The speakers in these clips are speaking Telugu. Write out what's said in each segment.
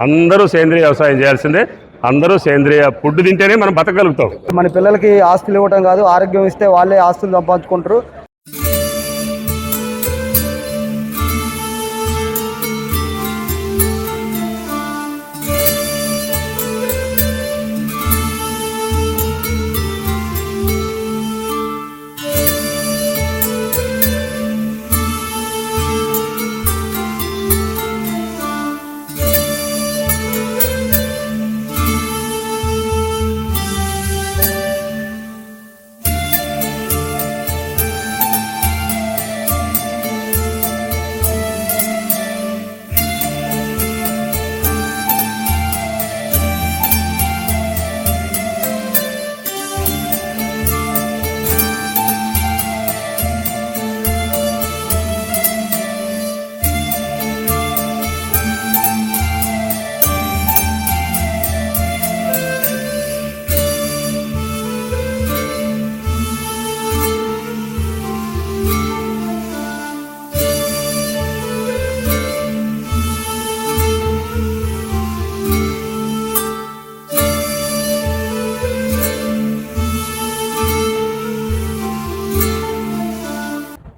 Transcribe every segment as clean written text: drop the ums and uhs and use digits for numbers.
అందరూ సేంద్రియ వ్యవసాయం చేయాల్సిందే. అందరూ సేంద్రియ ఫుడ్ తింటేనే మనం బతకగలుగుతాం. మన పిల్లలకి ఆస్తులు ఇవ్వటం కాదు, ఆరోగ్యం ఇస్తే వాళ్ళే ఆస్తులు సంపాదించుకుంటారు.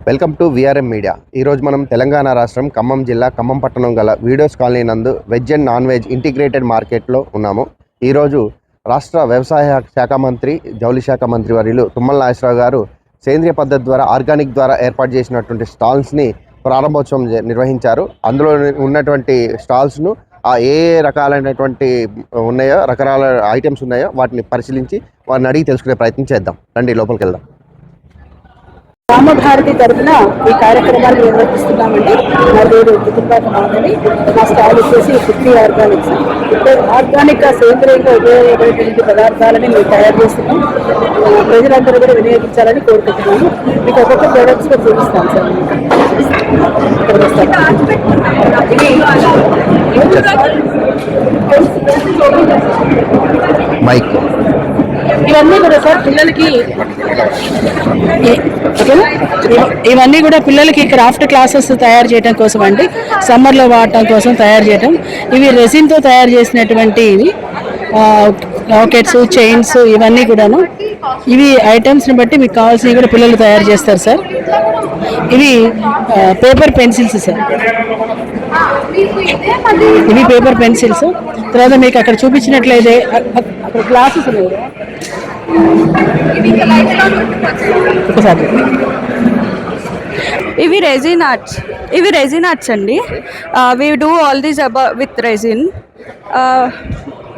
Welcome to VRM media. ఈరోజు మనం తెలంగాణ రాష్ట్రం ఖమ్మం జిల్లా ఖమ్మం పట్టణం గల వీడియోస్ కాలనీ నందు veg and non veg integrated మార్కెట్లో ఉన్నాము. ఈరోజు రాష్ట్ర వ్యవసాయ శాఖ మంత్రి, జౌళి శాఖ మంత్రి వర్యులు తుమ్మల నాగేశ్వరరావు గారు సేంద్రియ పద్ధతి ద్వారా, ఆర్గానిక్ ద్వారా ఏర్పాటు చేసినటువంటి స్టాల్స్ని ప్రారంభోత్సవం నిర్వహించారు. అందులో ఉన్నటువంటి స్టాల్స్ను ఏ రకాలైనటువంటి ఉన్నాయో, రకరకాల ఐటమ్స్ ఉన్నాయో వాటిని పరిశీలించి వారిని అడిగి తెలుసుకునే ప్రయత్నం చేద్దాం. రండి, లోపలికి వెళ్దాం. రామభారతి తరఫున ఈ కార్యక్రమాన్ని నిర్వహిస్తున్నామండి. నా పేరు కుటుంబాక మాధవి. మా స్టాల్ వచ్చేసి 50 ఆర్గానిక్స్. ఆర్గానిక్గా సేంద్రియంగా ఉపయోగపడేటువంటి పదార్థాలని మేము తయారు చేస్తున్నాం. ప్రజలందరూ కూడా వినియోగించాలని కోరుకుంటున్నాము. మీకు ఒక్కొక్క ప్రొడక్ట్స్ కూడా చూపిస్తాం సార్. మైక్ ఇవన్నీ కూడా సార్ పిల్లలకి, ఇవన్నీ కూడా పిల్లలకి క్రాఫ్ట్ క్లాసెస్ తయారు చేయడం కోసం అండి, సమ్మర్లో వాడటం కోసం తయారు చేయడం. ఇవి రెసిన్తో తయారు చేసినటువంటి ఇవి లాకెట్స్, చైన్స్ ఇవన్నీ కూడాను. ఇవి ఐటమ్స్ని బట్టి మీకు కావాల్సినవి కూడా పిల్లలు తయారు చేస్తారు సార్. ఇవి పేపర్ పెన్సిల్స్ సార్. ఇవి పేపర్ పెన్సిల్స్. తర్వాత మీకు అక్కడ చూపించినట్లయితే అక్కడ గ్లాసెస్ ఉన్నాయి. ఇవి రెజిన్ ఆర్ట్స్ అండి. We do all these with resin.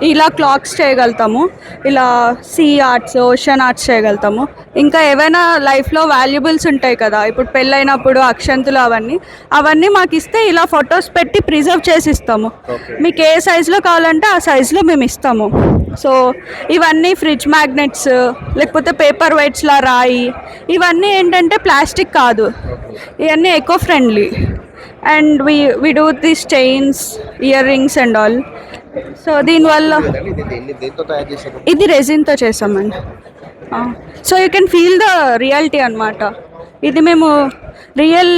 ఇలా క్లాక్స్ చేయగలుగుతాము, ఇలా సీ ఆర్ట్స్, ఓషన్ ఆర్ట్స్ చేయగలుగుతాము. ఇంకా ఏవైనా లైఫ్లో వాల్యుబుల్స్ ఉంటాయి కదా, ఇప్పుడు పెళ్ళైనప్పుడు అక్షంతులు అవన్నీ మాకు ఇస్తే ఇలా ఫొటోస్ పెట్టి ప్రిజర్వ్ చేసి ఇస్తాము. మీకు ఏ సైజులో కావాలంటే ఆ సైజులో మేము ఇస్తాము. సో ఇవన్నీ ఫ్రిడ్జ్ మ్యాగ్నెట్స్, లేకపోతే పేపర్ వెయిట్స్లా రాయి, ఇవన్నీ ఏంటంటే ప్లాస్టిక్ కాదు, ఇవన్నీ eco friendly. And we do this chains, ear rings and all. So దీనివల్ల ఇది రెజిన్తో చేసామండి. So you can feel the reality అనమాట. ఇది మేము రియల్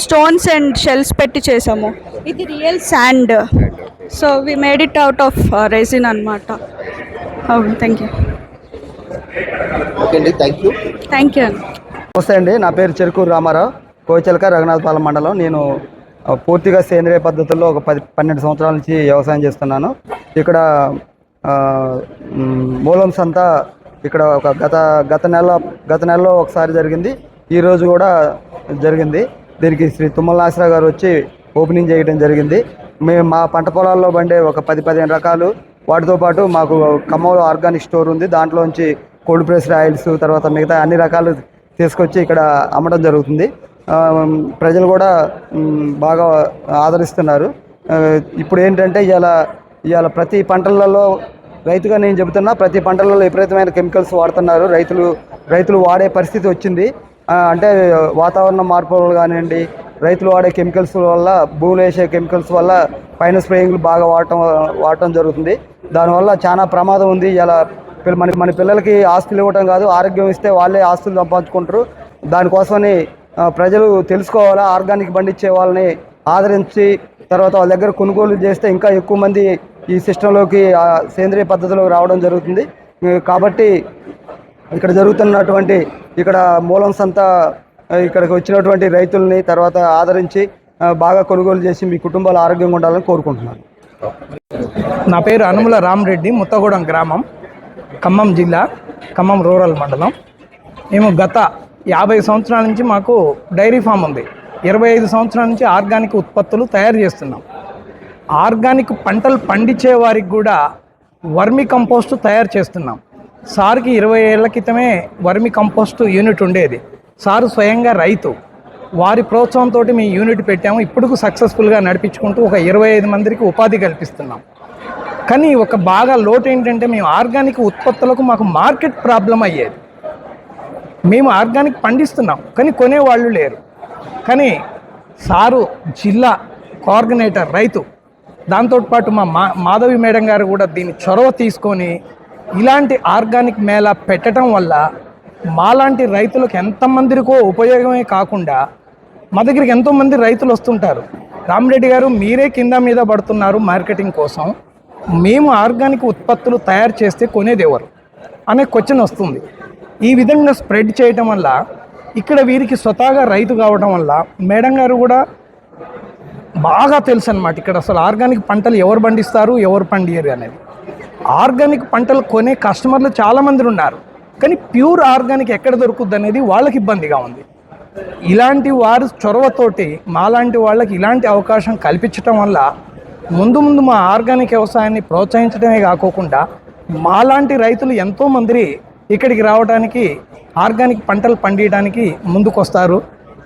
స్టోన్స్ అండ్ షెల్స్ పెట్టి చేసాము. ఇది real sand. So we made it out of resin అనమాట. Thank you. Thank you. నమస్తే అండి, నా పేరు చెరుకూరు రామారావు, కోచలక రఘునాథపాలెం మండలం. నేను పూర్తిగా సేంద్రియ పద్ధతుల్లో ఒక 12 సంవత్సరాల నుంచి వ్యవసాయం చేస్తున్నాను. ఇక్కడ మూలమ్స్ అంతా ఇక్కడ ఒక గత నెలలో ఒకసారి జరిగింది, ఈరోజు కూడా జరిగింది. దీనికి శ్రీ తుమ్మల నాగేశ్వరరావు గారు వచ్చి ఓపెనింగ్ చేయడం జరిగింది. మేము మా పంట పొలాల్లో పండే ఒక 10-15 రకాలు, వాటితో పాటు మాకు ఖమ్మంలో ఆర్గానిక్ స్టోర్ ఉంది, దాంట్లోంచి కోల్డ్ ప్రెస్డ్ ఆయిల్స్, తర్వాత మిగతా అన్ని రకాలు తీసుకొచ్చి ఇక్కడ అమ్మడం జరుగుతుంది. ప్రజలు కూడా బాగా ఆదరిస్తున్నారు. ఇప్పుడు ఏంటంటే ఇవాళ ప్రతి పంటలలో, రైతుగా నేను చెబుతున్నా, ప్రతి పంటలలో విపరీతమైన కెమికల్స్ వాడుతున్నారు. రైతులు వాడే పరిస్థితి వచ్చింది. అంటే వాతావరణ మార్పులు కానివ్వండి, రైతులు వాడే కెమికల్స్ వల్ల, భూములు వేసే కెమికల్స్ వల్ల పైన స్ప్రేయింగ్లు బాగా వాడటం జరుగుతుంది. దానివల్ల చాలా ప్రమాదం ఉంది. ఇలా మన పిల్లలకి ఆస్తులు ఇవ్వటం కాదు, ఆరోగ్యం ఇస్తే వాళ్ళే ఆస్తులు సంపాదించుకుంటారు. దానికోసమని ప్రజలు తెలుసుకోవాలా, ఆర్గానిక్ పండించే వాళ్ళని ఆదరించి తర్వాత వాళ్ళ దగ్గర కొనుగోలు చేస్తే ఇంకా ఎక్కువ మంది ఈ సిస్టంలోకి సేంద్రియ పద్ధతిలోకి రావడం జరుగుతుంది. కాబట్టి ఇక్కడ జరుగుతున్నటువంటి ఇక్కడ మూలం సంత ఇక్కడికి వచ్చినటువంటి రైతుల్ని తర్వాత ఆదరించి బాగా కొనుగోలు చేసి మీ కుటుంబాలు ఆరోగ్యంగా ఉండాలని కోరుకుంటున్నాను. నా పేరు అనుముల రామరెడ్డి, ముత్తగూడెం గ్రామం, ఖమ్మం జిల్లా, ఖమ్మం రూరల్ మండలం. మేము గత 50 సంవత్సరాల నుంచి మాకు డైరీ ఫామ్ ఉంది. 25 సంవత్సరాల నుంచి ఆర్గానిక్ ఉత్పత్తులు తయారు చేస్తున్నాం. ఆర్గానిక్ పంటలు పండించే వారికి కూడా వర్మి కంపోస్టు తయారు చేస్తున్నాం. సార్కి 20 ఏళ్ల క్రితమే వర్మి కంపోస్టు యూనిట్ ఉండేది. సారు స్వయంగా రైతు, వారి ప్రోత్సాహంతో మీ యూనిట్ పెట్టాము. ఇప్పుడు సక్సెస్ఫుల్గా నడిపించుకుంటూ ఒక 25 మందికి ఉపాధి కల్పిస్తున్నాం. కానీ ఒక బాగా లోటు ఏంటంటే మేము ఆర్గానిక్ ఉత్పత్తులకు మాకు మార్కెట్ ప్రాబ్లం అయ్యేది. మేము ఆర్గానిక్ పండిస్తున్నాం కానీ కొనేవాళ్ళు లేరు. కానీ సారు జిల్లా కోఆర్డినేటర్ రైతు, దాంతోపాటు మా మాధవి మేడం గారు కూడా దీన్ని చొరవ తీసుకొని ఇలాంటి ఆర్గానిక్ మేళా పెట్టడం వల్ల మాలాంటి రైతులకు ఎంతమందికో ఉపయోగమే కాకుండా మా దగ్గరికి ఎంతోమంది రైతులు వస్తుంటారు. రామరెడ్డి గారు మీరే కింద మీద పడుతున్నారు మార్కెటింగ్ కోసం, మేము ఆర్గానిక్ ఉత్పత్తులు తయారు చేస్తే కొనేది ఎవరు అనే క్వశ్చన్ వస్తుంది. ఈ విధంగా స్ప్రెడ్ చేయటం వల్ల ఇక్కడ వీరికి స్వతహాగా రైతు కావడం వల్ల మేడం గారు కూడా బాగా తెలుసు అన్నమాట ఇక్కడ అసలు ఆర్గానిక్ పంటలు ఎవరు పండిస్తారు ఎవరు పండియరు అనేది. ఆర్గానిక్ పంటలు కొనే కస్టమర్లు చాలామంది ఉన్నారు కానీ ప్యూర్ ఆర్గానిక్ ఎక్కడ దొరుకుద్ది అనేది వాళ్ళకి ఇబ్బందిగా ఉంది. ఇలాంటి వారు చొరవతోటి మాలాంటి వాళ్ళకి ఇలాంటి అవకాశం కల్పించడం వల్ల ముందు ముందు మా ఆర్గానిక్ వ్యవసాయాన్ని ప్రోత్సహించడమే కాకుండా మాలాంటి రైతులు ఎంతోమంది ఇక్కడికి రావడానికి ఆర్గానిక్ పంటలు పండించడానికి ముందుకొస్తారు.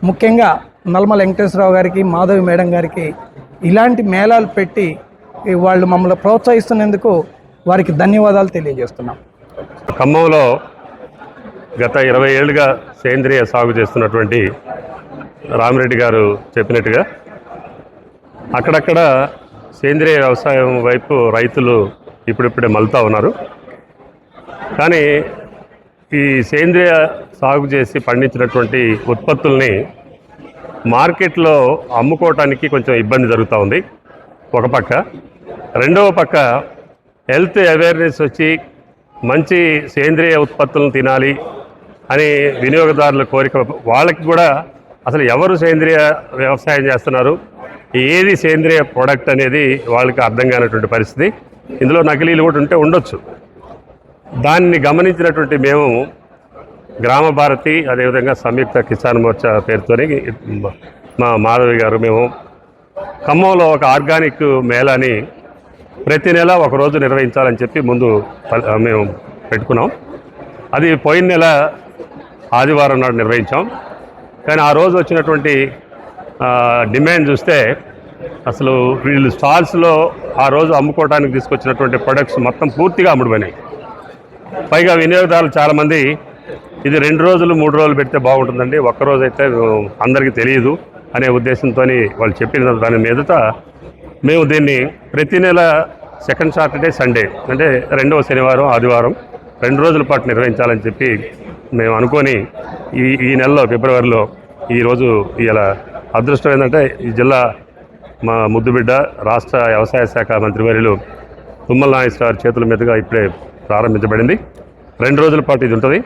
ముఖ్యంగా నల్మల వెంకటేశ్వరరావు గారికి, మాధవి మేడం గారికి ఇలాంటి మేళాలు పెట్టి వాళ్ళు మమ్మల్ని ప్రోత్సహిస్తున్నందుకు వారికి ధన్యవాదాలు తెలియజేస్తున్నాం. ఖమ్మంలో గత 20 ఏళ్ళుగా సేంద్రియ సాగు చేస్తున్నటువంటి రామరెడ్డి గారు చెప్పినట్టుగా అక్కడక్కడ సేంద్రియ వ్యవసాయం వైపు రైతులు ఇప్పుడిప్పుడే మలుతా ఉన్నారు. కానీ ఈ సేంద్రియ సాగు చేసి పండించినటువంటి ఉత్పత్తుల్ని మార్కెట్లో అమ్ముకోవటానికి కొంచెం ఇబ్బంది జరుగుతూ ఉంది ఒక పక్క. రెండవ పక్క హెల్త్ అవేర్నెస్ వచ్చి మంచి సేంద్రియ ఉత్పత్తులను తినాలి అని వినియోగదారుల కోరిక, వాళ్ళకి కూడా అసలు ఎవరు సేంద్రియ వ్యవసాయం చేస్తున్నారు, ఏది సేంద్రియ ప్రోడక్ట్ అనేది వాళ్ళకి అర్థం కానటువంటి పరిస్థితి. ఇందులో నకిలీలు కూడా ఉండొచ్చు. దాన్ని గమనించినటువంటి మేము గ్రామ భారతి, అదేవిధంగా సంయుక్త కిసాన్ మోర్చా పేరుతోని మా మాధవి గారు మేము ఖమ్మంలో ఒక ఆర్గానిక్ మేళాని ప్రతి నెల ఒకరోజు నిర్వహించాలని చెప్పి ముందు మేము పెట్టుకున్నాం. అది పోయిన నెల ఆదివారం నాడు నిర్వహించాం. కానీ ఆ రోజు వచ్చినటువంటి డిమాండ్ చూస్తే అసలు వీళ్ళు స్టాల్స్లో ఆ రోజు అమ్ముకోవడానికి తీసుకొచ్చినటువంటి ప్రొడక్ట్స్ మొత్తం పూర్తిగా అమ్ముడుపోయినాయి. పైగా వినియోగదారులు చాలామంది ఇది 2 రోజులు 3 రోజులు పెడితే బాగుంటుందండి, ఒక్కరోజు అయితే అందరికీ తెలియదు అనే ఉద్దేశంతో వాళ్ళు చెప్పిన దాని మీదట మేము దీన్ని ప్రతి నెల సెకండ్ సాటర్డే సండే అంటే 2వ శనివారం ఆదివారం 2 రోజుల పాటు నిర్వహించాలని చెప్పి మేము అనుకొని ఈ నెలలో ఫిబ్రవరిలో ఈరోజు ఇలా అదృష్టం ఏంటంటే ఈ జిల్లా మా ముద్దుబిడ్డ రాష్ట్ర వ్యవసాయ శాఖ మంత్రివర్యులు తుమ్మల నాగేశ్వర గారి చేతుల మీదుగా ఇప్పుడే ప్రారంభించబడింది. 2 రోజుల పాటు ఇది ఉంటుంది.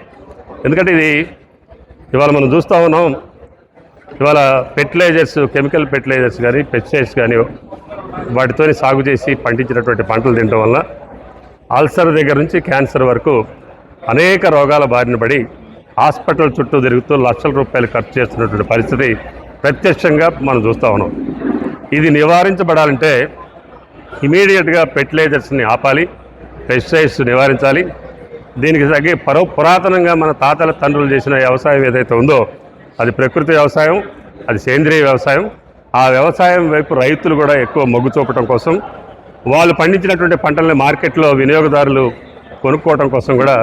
ఎందుకంటే ఇది ఇవాళ మనం చూస్తూ ఉన్నాం, ఇవాళ ఫెర్టిలైజర్స్, కెమికల్ ఫెర్టిలైజర్స్ కానీ పెస్టిసైడ్స్ కానీ వాటితో సాగు చేసి పండించినటువంటి పంటలు తినడం వల్ల అల్సర్ దగ్గర నుంచి క్యాన్సర్ వరకు అనేక రోగాల బారిన పడి హాస్పిటల్ చుట్టూ తిరుగుతూ లక్షల రూపాయలు ఖర్చు చేస్తున్నటువంటి పరిస్థితి ప్రత్యక్షంగా మనం చూస్తూ ఉన్నాం. ఇది నివారించబడాలంటే ఇమీడియట్గా ఫెర్టిలైజర్స్ని ఆపాలి, పెస్టిసైడ్స్ నివారించాలి. దీనికి తగ్గి పురాతనంగా మన తాతల తండ్రులు చేసిన వ్యవసాయం ఏదైతే ఉందో అది ప్రకృతి వ్యవసాయం, అది సేంద్రియ వ్యవసాయం. ఆ వ్యవసాయం వైపు రైతులు కూడా ఎక్కువ మొగ్గు చూపడం కోసం, వాళ్ళు పండించినటువంటి పంటల్ని మార్కెట్లో వినియోగదారులు కొనుక్కోవడం కోసం కూడా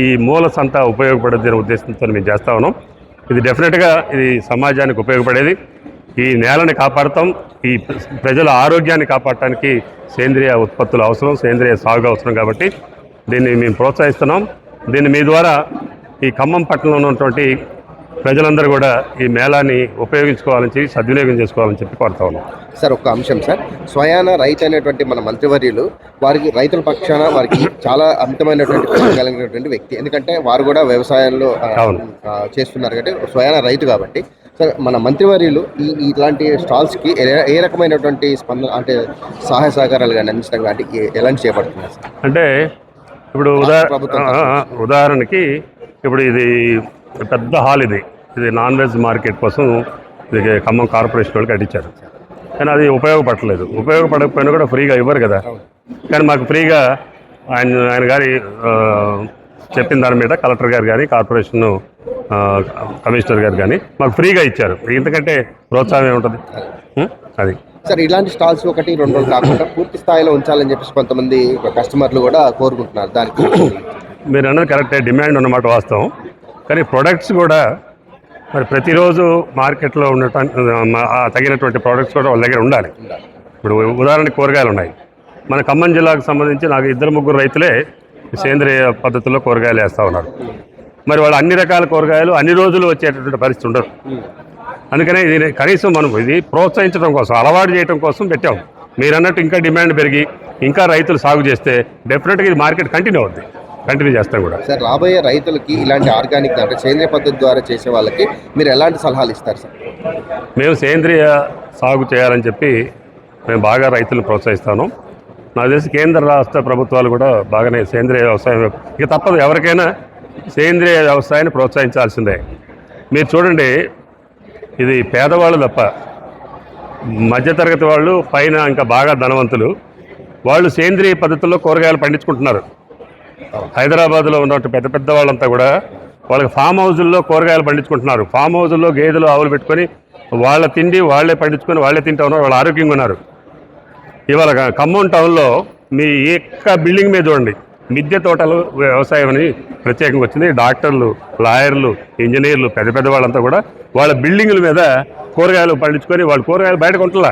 ఈ మూల సంత ఉపయోగపడేది ఉద్దేశంతో మేము చేస్తూ ఉన్నాం. ఇది డెఫినెట్గా ఇది సమాజానికి ఉపయోగపడేది. ఈ నేలని కాపాడతాం, ఈ ప్రజల ఆరోగ్యాన్ని కాపాడటానికి సేంద్రియ ఉత్పత్తులు అవసరం, సేంద్రియ సాగు అవసరం. కాబట్టి దీన్ని మేము ప్రోత్సహిస్తున్నాం. దీన్ని మీ ద్వారా ఈ ఖమ్మం పట్టణంలో ఉన్నటువంటి ప్రజలందరూ కూడా ఈ మేళాన్ని ఉపయోగించుకోవాలని చెప్పి సద్వినియోగం చేసుకోవాలని చెప్పి కోరుతా ఉన్నాం. సార్ ఒక్క అంశం సార్, స్వయాన రైతు అనేటువంటి మన మంత్రివర్యులు వారికి రైతుల పక్షాన వారికి చాలా అమితమైనటువంటి ప్రేమ కలిగినటువంటి వ్యక్తి. ఎందుకంటే వారు కూడా వ్యవసాయంలో చేస్తున్నారు కాబట్టి స్వయాన రైతు కాబట్టి. సార్ మన మంత్రివర్యులు ఇలాంటి స్టాల్స్కి ఏ రకమైనటువంటి స్పందన అంటే సహాయ సహకారాలు కానీ అందించడం కానీ ఎలాంటి చేపడుతున్నారు సార్? అంటే ఇప్పుడు ఉదాహరణకి ఇప్పుడు ఇది పెద్ద హాల్, ఇది నాన్ వెజ్ మార్కెట్ కోసం ఇది ఖమ్మం కార్పొరేషన్ వాళ్ళు కట్టించారు. కానీ అది ఉపయోగపడలేదు. ఉపయోగపడకపోయినా కూడా ఫ్రీగా ఇవ్వరు కదా. కానీ మాకు ఫ్రీగా ఆయన గారి చెప్పిన దాని మీద కలెక్టర్ గారు కానీ కార్పొరేషన్ కమిషనర్ గారు కానీ మాకు ఫ్రీగా ఇచ్చారు. ఇంతకంటే ప్రోత్సాహం ఏముంటుంది? అది సార్ ఇలాంటి స్టాల్స్ 1-2 రోజులు కాకుండా పూర్తి స్థాయిలో ఉంచాలని చెప్పేసి కొంతమంది కస్టమర్లు కూడా కోరుకుంటున్నారు. దానికి మీరు అన్నది కరెక్టే, డిమాండ్ ఉన్నమాట వాస్తవం. కానీ ప్రొడక్ట్స్ కూడా మరి ప్రతిరోజు మార్కెట్లో ఉండటానికి తగినటువంటి ప్రోడక్ట్స్ కూడా వాళ్ళ దగ్గర ఉండాలి. ఇప్పుడు ఉదాహరణకి కూరగాయలు ఉన్నాయి. మన ఖమ్మం జిల్లాకు సంబంధించి నాకు 2-3 రైతులే సేంద్రియ పద్ధతుల్లో కూరగాయలు వేస్తూ ఉన్నారు. మరి వాళ్ళు అన్ని రకాల కూరగాయలు అన్ని రోజులు వచ్చేటటువంటి పరిస్థితి ఉండదు. అందుకనే ఇది కనీసం మనం ఇది ప్రోత్సహించడం కోసం, అలవాటు చేయడం కోసం పెట్టాం. మీరు అన్నట్టు ఇంకా డిమాండ్ పెరిగి ఇంకా రైతులు సాగు చేస్తే డెఫినెట్గా ఇది మార్కెట్ కంటిన్యూ చేస్తాం కూడా. సార్ రాబోయే రైతులకి ఇలాంటి ఆర్గానిక్ అంటే సేంద్రియ పద్ధతి ద్వారా చేసే వాళ్ళకి మీరు ఎలాంటి సలహాలు ఇస్తారు సార్? మేము సేంద్రియ సాగు చేయాలని చెప్పి మేము బాగా రైతులను ప్రోత్సహిస్తాను. నాకు తెలిసి కేంద్ర రాష్ట్ర ప్రభుత్వాలు కూడా బాగానే సేంద్రియ వ్యవసాయం, ఇక తప్పదు, ఎవరికైనా సేంద్రియ వ్యవసాయాన్ని ప్రోత్సహించాల్సిందే. మీరు చూడండి, ఇది పేదవాళ్ళు తప్ప మధ్యతరగతి వాళ్ళు పైన ఇంకా బాగా ధనవంతులు వాళ్ళు సేంద్రియ పద్ధతుల్లో కూరగాయలు పండించుకుంటున్నారు. హైదరాబాద్లో ఉన్నట్టు పెద్ద పెద్ద వాళ్ళంతా కూడా వాళ్ళకి ఫామ్ హౌజుల్లో కూరగాయలు పండించుకుంటున్నారు. ఫామ్ హౌజుల్లో గేదెలు ఆవులు పెట్టుకొని వాళ్ళ తిండి వాళ్ళే పండించుకొని వాళ్ళే తింటూ ఉన్నారు. వాళ్ళు ఆరోగ్యంగా ఉన్నారు. ఇవాళ ఖమ్మం టౌన్లో మీ ఏక బిల్డింగ్ మీద చూడండి, మిద్దె తోటలు వ్యవసాయం అని ప్రత్యేకంగా వచ్చింది. డాక్టర్లు, లాయర్లు, ఇంజనీర్లు, పెద్ద పెద్ద వాళ్ళంతా కూడా వాళ్ళ బిల్డింగుల మీద కూరగాయలు పండించుకొని వాళ్ళు కూరగాయలు బయట కొంటలా,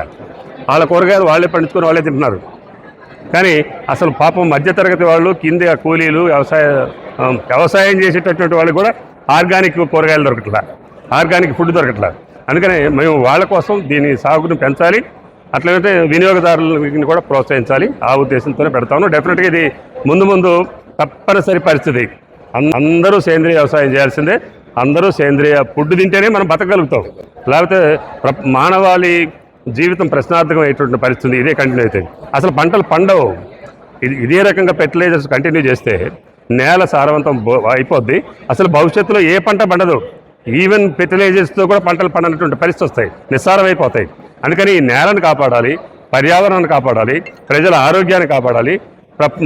వాళ్ళ కూరగాయలు వాళ్ళే పండించుకొని వాళ్ళే తింటున్నారు. కానీ అసలు పాపం మధ్యతరగతి వాళ్ళు, కింద కూలీలు, వ్యవసాయం చేసేటటువంటి వాళ్ళు కూడా ఆర్గానిక్ కూరగాయలు దొరకట్లా, ఆర్గానిక్ ఫుడ్ దొరకట్లా. అందుకనే మేము వాళ్ళ కోసం దీని సాగును పెంచాలి, అట్లయితే వినియోగదారులను కూడా ప్రోత్సహించాలి. ఆ ఉద్దేశంతోనే పెడతాను. డెఫినెట్గా ఇది ముందు తప్పనిసరి పరిస్థితి. అందరూ సేంద్రియ వ్యవసాయం చేయాల్సిందే. అందరూ సేంద్రియ ఫుడ్ తింటేనే మనం బతకగలుగుతాం. లేకపోతే మానవాళి జీవితం ప్రశ్నార్థకం అయ్యేటువంటి పరిస్థితి ఇదే కంటిన్యూ అవుతుంది. అసలు పంటలు పండవు. ఇదే రకంగా ఫెర్టిలైజర్స్ కంటిన్యూ చేస్తే నేల సారవంతం అయిపోద్ది. అసలు భవిష్యత్తులో ఏ పంట పండదు. ఈవెన్ ఫెర్టిలైజర్స్తో కూడా పంటలు పండనటువంటి పరిస్థితి వస్తాయి, నిస్సారమైపోతాయి. అందుకని ఈ నేలను కాపాడాలి, పర్యావరణాన్ని కాపాడాలి, ప్రజల ఆరోగ్యాన్ని కాపాడాలి,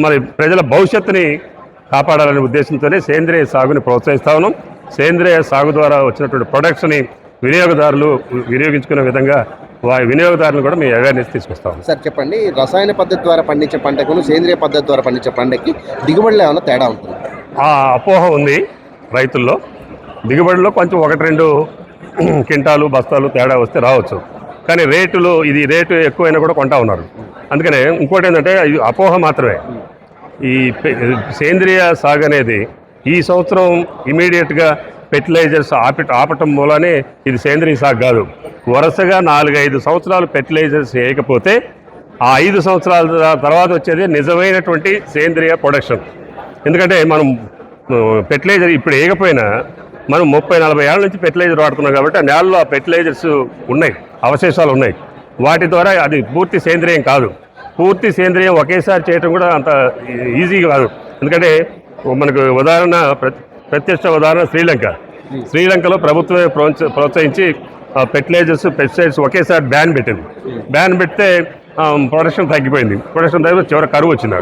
మరి ప్రజల భవిష్యత్తుని కాపాడాలనే ఉద్దేశంతోనే సేంద్రియ సాగుని ప్రోత్సహిస్తా ఉన్నాం. సేంద్రియ సాగు ద్వారా వచ్చినటువంటి ప్రొడక్ట్స్ని వినియోగదారులు వినియోగించుకునే విధంగా వినియోగదారులు కూడా మేము అవేర్నెస్ తీసుకొస్తాం. సార్ చెప్పండి, రసాయన పద్ధతి ద్వారా పండించే పంటకు సేంద్రియ పద్ధతి ద్వారా పండించే పంటకి దిగుబడిలో ఏమైనా తేడా ఉంటుంది? ఆ అపోహ ఉంది రైతుల్లో. దిగుబడిలో కొంచెం 1-2 క్వింటాలు బస్తాలు తేడా వస్తే రావచ్చు. కానీ ఇది రేటు ఎక్కువైనా కూడా కొంటా ఉన్నారు. అందుకనే ఇంకోటి ఏంటంటే ఇది అపోహ మాత్రమే. ఈ సేంద్రియ సాగు అనేది ఈ సంవత్సరం ఇమీడియట్గా ఫెర్టిలైజర్స్ ఆపటం మూలనే ఇది సేంద్రియ సాగు కాదు. వరుసగా 4-5 సంవత్సరాలు ఫెర్టిలైజర్స్ వేయకపోతే ఆ 5 సంవత్సరాల తర్వాత వచ్చేది నిజమైనటువంటి సేంద్రియ ప్రొడక్షన్. ఎందుకంటే మనం ఫెర్టిలైజర్ ఇప్పుడు వేయకపోయినా మనం 30-40 ఏళ్ళ నుంచి ఫెర్టిలైజర్ వాడుతున్నాం కాబట్టి ఆ నేలలో ఆ ఫెర్టిలైజర్స్ ఉన్నాయి, అవశేషాలు ఉన్నాయి. వాటి ద్వారా అది పూర్తి సేంద్రియం కాదు. పూర్తి సేంద్రియం ఒకేసారి చేయటం కూడా అంత ఈజీ కాదు. ఎందుకంటే మనకు ప్రత్యక్ష ఉదాహరణ శ్రీలంకలో ప్రభుత్వమే ప్రోత్సహించి ఫెర్టిలైజర్స్, పెస్టిసైడ్స్ ఒకేసారి బ్యాన్ పెట్టింది. బ్యాన్ పెడితే ప్రొడక్షన్ తగ్గిపోయింది. ప్రొడక్షన్ తగ్గిపోయి చివరి కరువు వచ్చింది.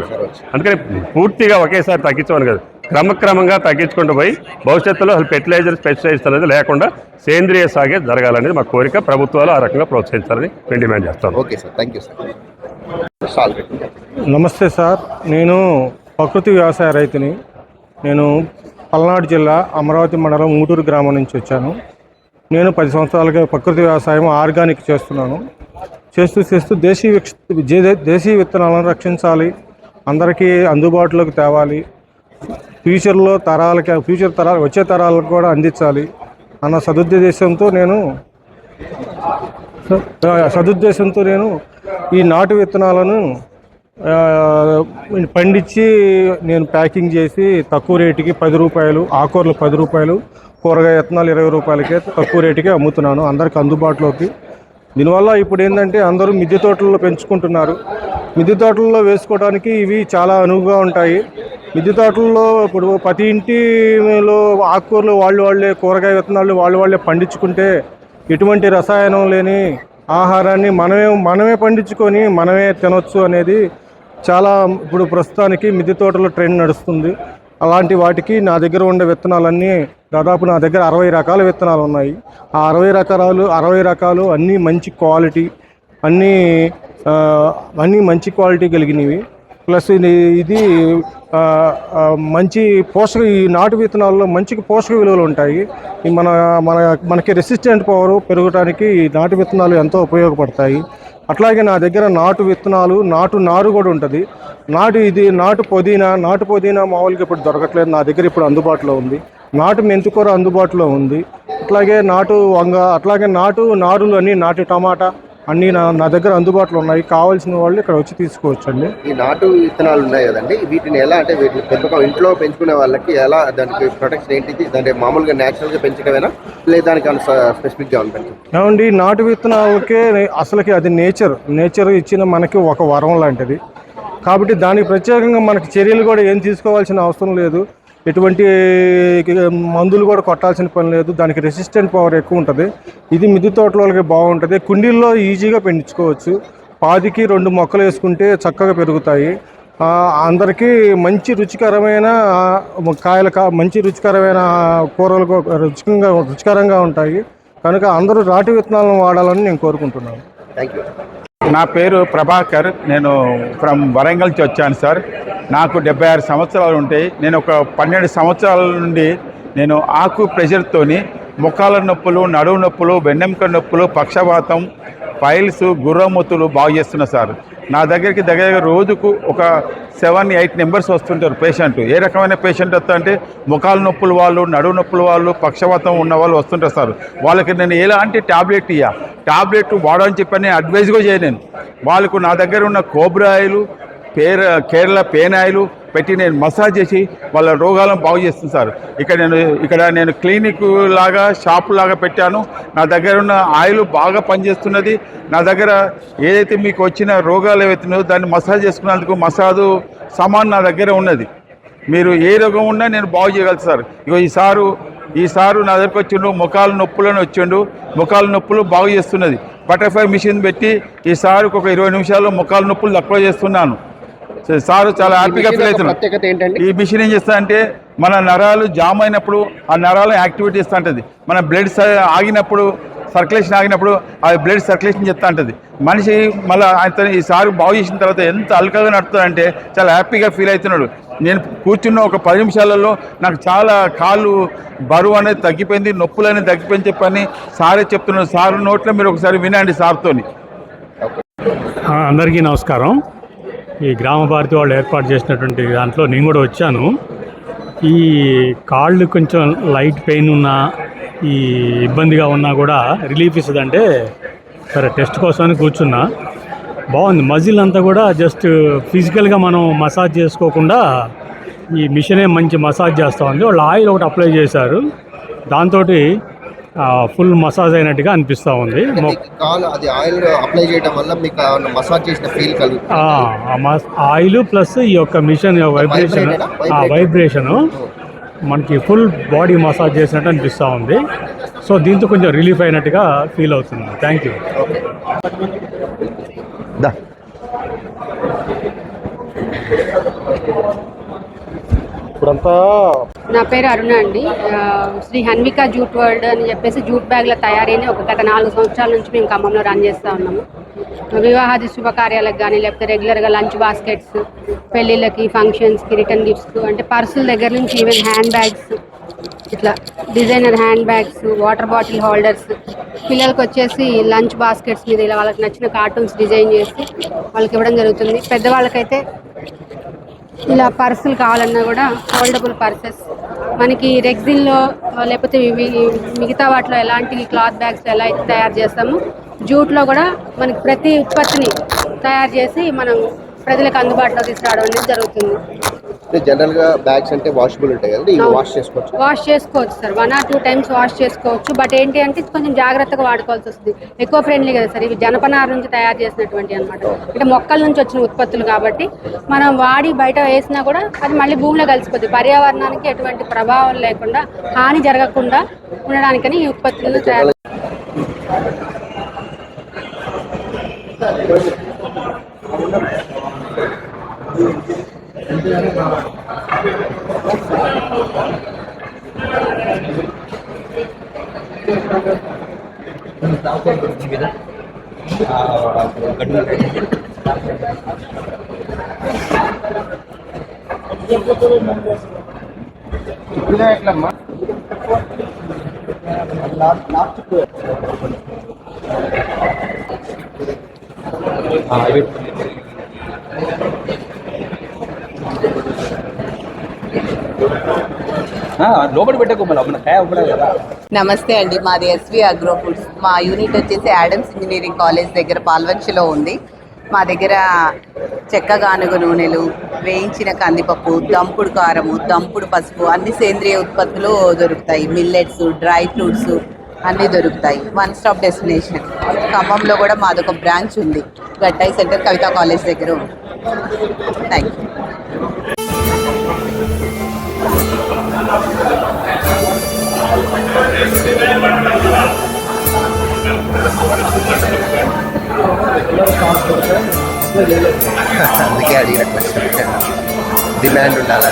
అందుకని పూర్తిగా ఒకేసారి తగ్గించమని కాదు, క్రమక్రమంగా తగ్గించుకుంటూ పోయి భవిష్యత్తులో అసలు ఫెర్టిలైజర్స్, పెస్టిసైడ్స్ అనేది లేకుండా సేంద్రియ సాగే జరగాలనేది మా కోరిక. ప్రభుత్వాలు ఆ రకంగా ప్రోత్సహించాలని మేము డిమాండ్ చేస్తాం. Okay sir, thank you sir. నమస్తే సార్, నేను ప్రకృతి వ్యవసాయ రైతుని. నేను పల్నాడు జిల్లా అమరావతి మండలం ఊటూరు గ్రామం నుంచి వచ్చాను. నేను 10 సంవత్సరాలుగా ప్రకృతి వ్యవసాయం ఆర్గానిక్ చేస్తున్నాను. చేస్తూ దేశీయ విత్తనాలను రక్షించాలి, అందరికీ అందుబాటులోకి తేవాలి, వచ్చే తరాలకు కూడా అందించాలి. అన్న సదుద్దేశంతో నేను ఈ నాటు విత్తనాలను పండించి నేను ప్యాకింగ్ చేసి తక్కువ రేటుకి 10 రూపాయలు, ఆకూరలు 10 రూపాయలు, కూరగాయ విత్తనాలు 20 రూపాయలకే తక్కువ రేటుకి అమ్ముతున్నాను అందరికి అందుబాటులోకి. దీనివల్ల ఇప్పుడు ఏంటంటే అందరూ మిద్దె తోటల్లో పెంచుకుంటున్నారు. మిద్దె తోటల్లో వేసుకోవడానికి ఇవి చాలా అనువుగా ఉంటాయి. మిద్దె తోటల్లో ఇప్పుడు ప్రతి ఇంటిలో ఆకుకూరలు వాళ్ళే, కూరగాయ విత్తనాలు వాళ్ళే పండించుకుంటే ఎటువంటి రసాయనం లేని ఆహారాన్ని మనమే పండించుకొని మనమే తినొచ్చు అనేది చాలా ఇప్పుడు ప్రస్తుతానికి మిద్దె తోటలో ట్రెండ్ నడుస్తుంది. అలాంటి వాటికి నా దగ్గర ఉండే విత్తనాలన్నీ దాదాపు నా దగ్గర 60 రకాల విత్తనాలు ఉన్నాయి. ఆ 60 రకాలు అన్నీ మంచి క్వాలిటీ, అన్నీ మంచి క్వాలిటీ కలిగినవి. ప్లస్ ఇది మంచి ఈ నాటు విత్తనాల్లో మంచి పోషక విలువలు ఉంటాయి. మనకి రెసిస్టెంట్ పవర్ పెరగడానికి ఈ నాటు విత్తనాలు ఎంతో ఉపయోగపడతాయి. అట్లాగే నా దగ్గర నాటు విత్తనాలు, నాటు నారు కూడా ఉంటుంది. నాటు పుదీనా మామూలుగా ఇప్పుడు దొరకట్లేదు, నా దగ్గర ఇప్పుడు అందుబాటులో ఉంది. నాటు మెంతికూర అందుబాటులో ఉంది. అట్లాగే నాటు వంగ, అట్లాగే నాటు నారులు అన్నీ, నాటు టమాటా అన్నీ నా దగ్గర అందుబాటులో ఉన్నాయి. కావాల్సిన వాళ్ళు ఇక్కడ వచ్చి తీసుకోవచ్చండి. ఈ నాటు విత్తనాలు ఉన్నాయి కదండి, వీటిని ఎలా అంటే వీటిని పెంపకం ఇంట్లో పెంచుకునే వాళ్ళకి ఎలా, దానికి ప్రొటెక్షన్ ఏంటిది? దాంట్లో మామూలుగా న్యాచురల్గా పెంచడమేనా లేదా దానికి స్పెసిఫిక్గా ఉంటుంది? ఏమండి, నాటు విత్తనాలకే అసలుకి అది నేచర్ ఇచ్చిన మనకి ఒక వరం లాంటిది. కాబట్టి దానికి ప్రత్యేకంగా మనకి చర్యలు కూడా ఏం తీసుకోవాల్సిన అవసరం లేదు. ఎటువంటి మందులు కూడా కొట్టాల్సిన పని లేదు. దానికి రెసిస్టెంట్ పవర్ ఎక్కువ ఉంటుంది. ఇది మిద్దె తోటలోకి బాగుంటుంది. కుండీల్లో ఈజీగా పెంచుకోవచ్చు. 2 మొక్కలు వేసుకుంటే చక్కగా పెరుగుతాయి. అందరికీ మంచి రుచికరమైన మంచి రుచికరమైన కూరలు రుచికరంగా ఉంటాయి. కనుక అందరూ నాటు విత్తనాలను వాడాలని నేను కోరుకుంటున్నాను. Thank you. నా పేరు ప్రభాకర్. నేను ఫ్రమ్ వరంగల్ నుంచి వచ్చాను సార్. నాకు 76 సంవత్సరాలు ఉంటాయి. నేను ఒక 12 సంవత్సరాల నుండి నేను ఆకు ప్రెషర్తోని ముఖాల నొప్పులు, నడువు నొప్పులు, వెన్నెముక నొప్పులు, పక్షవాతం, ఫైల్స్, గుర్రమూతులు బాగు చేస్తున్నా సార్. నా దగ్గరికి రోజుకు ఒక 7-8 మెంబర్స్ వస్తుంటారు పేషెంట్. ఏ రకమైన పేషెంట్ వస్తా అంటే ముఖాల నొప్పులు వాళ్ళు, నడువు నొప్పులు వాళ్ళు, పక్షవాతం ఉన్న వాళ్ళు వస్తుంటారు సార్. వాళ్ళకి నేను ఎలాంటి టాబ్లెట్ వాడని చెప్పని అడ్వైజ్ కూడా చేయను. వాళ్ళకు నా దగ్గర ఉన్న cobra oil, Kerala pain oil పెట్టి నేను మసాజ్ చేసి వాళ్ళ రోగాలను బాగు చేస్తుంది సార్. ఇక్కడ నేను క్లినిక్ లాగా, షాపు లాగా పెట్టాను. నా దగ్గర ఉన్న ఆయిల్ బాగా పనిచేస్తున్నది. నా దగ్గర ఏదైతే మీకు వచ్చిన రోగాలు ఏవైతున్నాయో దాన్ని మసాజ్ చేసుకున్నందుకు మసాజు సామాన్ నా దగ్గర ఉన్నది. మీరు ఏ రోగం ఉన్నా నేను బాగు చేయగలుగుతాను సార్. ఇగో ఈసారు నా దగ్గరకు వచ్చిండు, ముఖాల నొప్పులను వచ్చిండు. ముఖాల నొప్పులు బాగు చేస్తున్నది. బటర్ఫ్లై మిషన్ పెట్టి ఈసారి ఒక 20 నిమిషాల్లో ముఖాల నొప్పులు తక్కువ చేస్తున్నాను సార్. చాలా హ్యాపీగా ఫీల్ అవుతున్నాను. ఈ మిషన్ ఏం చేస్తా అంటే మన నరాలు జామ్ అయినప్పుడు ఆ నరాలను యాక్టివేట్ చేస్తూ ఉంటుంది. మన బ్లడ్ ఆగినప్పుడు, సర్క్యులేషన్ ఆగినప్పుడు అది బ్లడ్ సర్క్యులేషన్ చేస్తూ ఉంటుంది. మనిషి మళ్ళీ ఈసారి బాగు చేసిన తర్వాత ఎంత అల్కగా నడుతుందంటే చాలా హ్యాపీగా ఫీల్ అవుతున్నాడు. నేను కూర్చున్న ఒక 10 నిమిషాలలో నాకు చాలా కాళ్ళు బరువు అనేది తగ్గిపోయింది, నొప్పులు అనేది తగ్గిపోయింది చెప్పని సారే చెప్తున్నాడు. సార్ నోట్లో మీరు ఒకసారి వినండి సార్తోని. అందరికీ నమస్కారం. ఈ గ్రామ భారతి వాళ్ళు ఏర్పాటు చేసినటువంటి దాంట్లో నేను కూడా వచ్చాను. ఈ కాళ్ళు కొంచెం లైట్ పెయిన్ ఉన్నా, ఈ ఇబ్బందిగా ఉన్నా కూడా రిలీఫ్ ఇస్తుందంటే సరే టెస్ట్ కోసమని కూర్చున్నా. బాగుంది. మజిల్ అంతా కూడా జస్ట్ ఫిజికల్గా మనం మసాజ్ చేసుకోకుండా ఈ మిషనే మంచి మసాజ్ చేస్తూ ఉంది. వాళ్ళు ఆయిల్ ఒకటి అప్లై చేశారు, దాంతో ఫుల్ మసాజ్ అయినట్టుగా అనిపిస్తూ ఉంది. ఆయిల్ ప్లస్ ఈ యొక్క మిషన్ వైబ్రేషను మనకి ఫుల్ బాడీ మసాజ్ చేసినట్టు అనిపిస్తూ ఉంది. సో దీంతో కొంచెం రిలీఫ్ అయినట్టుగా ఫీల్ అవుతున్నాను. Thank you. నా పేరు అరుణ అండి. శ్రీ హన్విక జూట్ వరల్డ్ అని చెప్పేసి జూట్ బ్యాగ్ల తయారీని గత 4 సంవత్సరాల నుంచి మేము ఖమ్మంలో రన్ చేస్తూ ఉన్నాము. వివాహాది శుభకార్యాలకు కానీ, లేకపోతే రెగ్యులర్గా లంచ్ బాస్కెట్స్, పెళ్ళిళ్ళకి, ఫంక్షన్స్కి, రిటర్న్ గిఫ్ట్స్, అంటే పర్సుల దగ్గర నుంచి ఈవెన్ హ్యాండ్ బ్యాగ్స్, ఇట్లా designer hand bags, water bottle holders, పిల్లలకి వచ్చేసి లంచ్ బాస్కెట్స్ మీద ఇలా వాళ్ళకి నచ్చిన కార్టూన్స్ డిజైన్ చేసి వాళ్ళకి ఇవ్వడం జరుగుతుంది. పెద్దవాళ్ళకైతే ఇలా పర్సులు కావాలన్నా కూడా ఫోల్డబుల్ పర్సెస్ మనకి రెగ్జిన్లో లేకపోతే మిగతా వాటిలో ఎలాంటి క్లాత్ బ్యాగ్స్ ఎలా అయితే తయారు చేస్తామో జూట్లో కూడా మనకి ప్రతి ఉత్పత్తిని తయారు చేసి మనం ప్రజలకు అందుబాటులో తీసుకురావడం అనేది జరుగుతుంది. జనరల్గా బ్యాగ్స్ అంటే వాషబుల్ ఉంటాయి కదండి, ఇవి వాష్ చేసుకోవచ్చు? వాష్ చేసుకోవచ్చు సార్, 1 or 2 times వాష్ చేసుకోవచ్చు. బట్ ఏంటి అంటే కొంచెం జాగ్రత్తగా వాడుకోవాల్సి వస్తుంది. ఎక్కువ ఫ్రెండ్లీ కదా సార్, ఇవి జనపనార నుంచి తయారు చేసినటువంటి అనమాట, అంటే మొక్కల నుంచి వచ్చిన ఉత్పత్తులు కాబట్టి మనం వాడి బయట వేసినా కూడా అది మళ్ళీ భూమిలో కలిసిపోతుంది. పర్యావరణానికి ఎటువంటి ప్రభావం లేకుండా, హాని జరగకుండా ఉండడానికని ఈ ఉత్పత్తులను తయారు. నమస్తే అండి, మాది ఎస్వి అగ్రో ఫుడ్స్. మా యూనిట్ వచ్చేసి యాడమ్స్ ఇంజనీరింగ్ కాలేజ్ దగ్గర పాల్వంచిలో ఉంది. మా దగ్గర చెక్క గానుగ నూనెలు, వేయించిన కందిపప్పు, దంపుడు కారము, దంపుడు పసుపు అన్ని సేంద్రియ ఉత్పత్తులు దొరుకుతాయి. మిల్లెట్స్, డ్రై ఫ్రూట్స్ అన్నీ దొరుకుతాయి. 1 stop డెస్టినేషన్. ఖమ్మంలో కూడా మాదొక బ్రాంచ్ ఉంది, గట్టాయి సెంటర్ కవితా కాలేజ్ దగ్గర ఉంది. Thank you. అందుకే అడిగిన క్వశ్చన్, డిమాండ్ ఉండాలి.